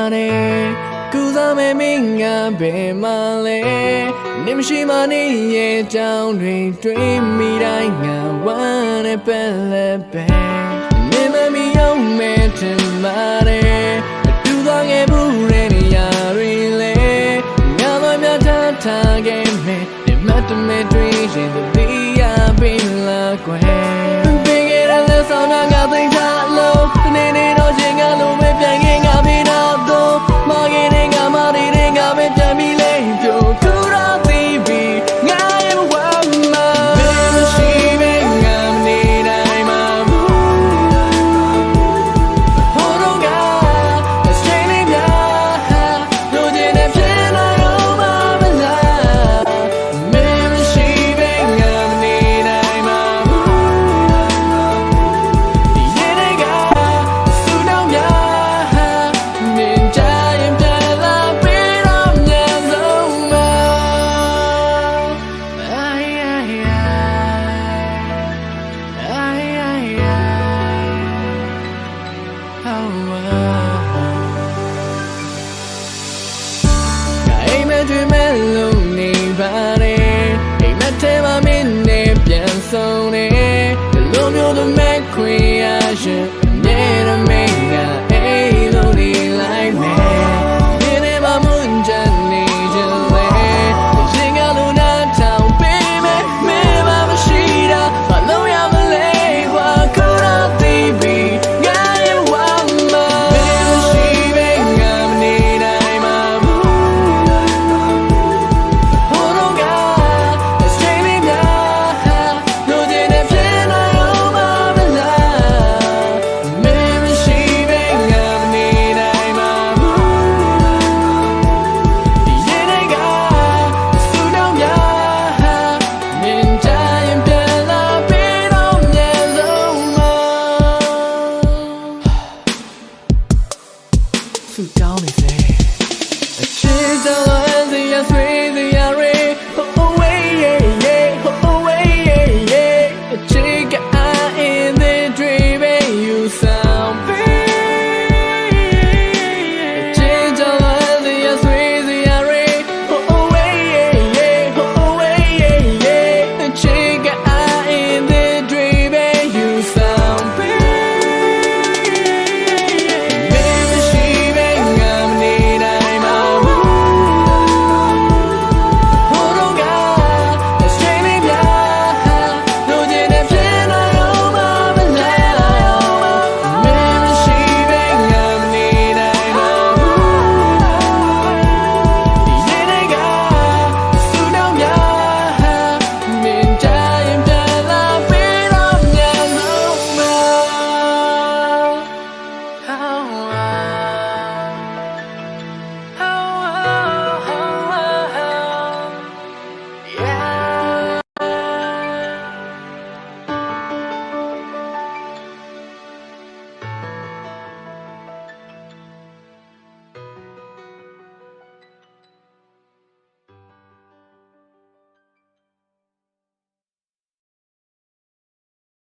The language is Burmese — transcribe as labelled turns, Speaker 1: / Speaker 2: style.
Speaker 1: ပါတယ်ကူစားမဲ့မင်းကဘယ်မှာလဲနေမရှိမနေရဲ့ကြောင်းတွေတွေးမိတိုင်းငါဝမ်းနဲ့ပက်လက်ပဲနေမမီအောင်မဲ့ထင်ပါတယ်တူသွားခဲ့ဘူးတဲ့နေရာတွေလဲငါမမြတ်ထားခဲ့မယ်ဒီမတ်တမဲတွေးရင်ဒီရပင်လာကွယ်ပေးခဲ့တဲ့လက်ဆောင်ကသိထားလို့ဒီနေ့တော့ချင်းကလုံးပဲပြန်ခဲ့ငါဖေးတော့မခဲ့တဲ့ငါမတဲ့ငါပဲပြန်ပြီးလဲကြိုထူတော့ပြီးပြီငါရဲ့ဝမ်းမှာမရှိပဲငါမနေနိုင်မှာဘူးဟိုတော့ကအချိန်လေးများတို့ချင်တဲ့ဖြစ်နိုင်တော့မလားမရှိပဲငါမနေနိုင်မှာဘူးဒီနေ့ကစူတောင်းများမြင်ကြရင်ပြန်လာပြီးတော့မြန်ဆုံးပါအိမ်မက်တွေမဲ့လုံးနေပါတယ်အိမ်မက်ထဲမှာမင်းနဲ့ပြန်ဆုံးနေလိုမျိုးတွေမဲ့ခွေရရှင်နေရမေးကအိမ်လုံးနေလိုက်မယ်ဒီနေ့မှမွန်ချန်နေကြလေရှင်ကလူနာထောင်ပေးမယ်မဲမမရှိတာဘာလို့ရမလဲကွာခုတော့သိပြီငါရဲ့ဝမ်းမှာမရှိပဲငါမနေနိုင်မှာဘူးဟိုတော့ကအချိန်လေးများတို့ချင်တဲ့ဖြစ်နိုင်တော့မလားမရှိပဲငါမနေနိုင်မှာဘူးဒီနေ့ကစူတောင်းများမြင်ကြရင်ပြန်လာပြီးတော့မြန်ဆုံးပါစူတောင်းနေစေအချစ်တော်စရာဆွေးစရာ